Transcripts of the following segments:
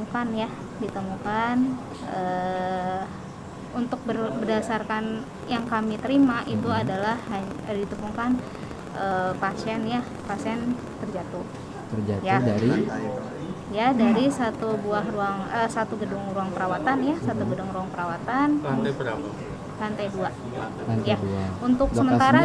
ditemukan ya, untuk berdasarkan yang kami terima itu adalah ditemukan pasien terjatuh ya, dari satu gedung ruang perawatan ya, Lantai berapa? lantai 2 ya. Untuk sementara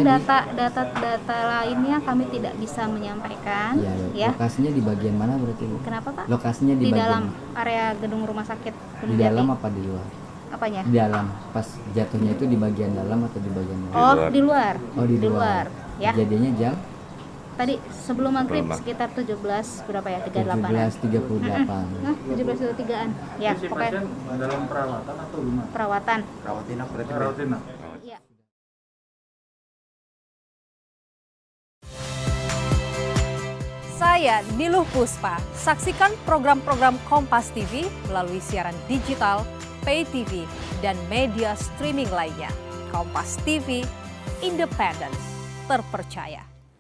data lainnya kami tidak bisa menyampaikan ya. Lokasinya di bagian mana berarti Bu? Kenapa Pak? Lokasinya di bagian dalam area gedung rumah sakit di dalam apa di luar? Apanya? Di dalam. Pas jatuhnya itu di bagian dalam atau di bagian luar? Di luar. Oh, di luar. Ya. Kejadiannya jam Tadi sebelum maghrib sekitar 17 berapa ya? 38-an. 17.38. 17.23-an. Ya, pokoknya Dalam perawatan atau gimana? perawatan. Perawatan. Ya. Saya Niluh Puspa. Saksikan program-program Kompas TV melalui siaran digital, pay TV, dan media streaming lainnya. Kompas TV, independen, terpercaya.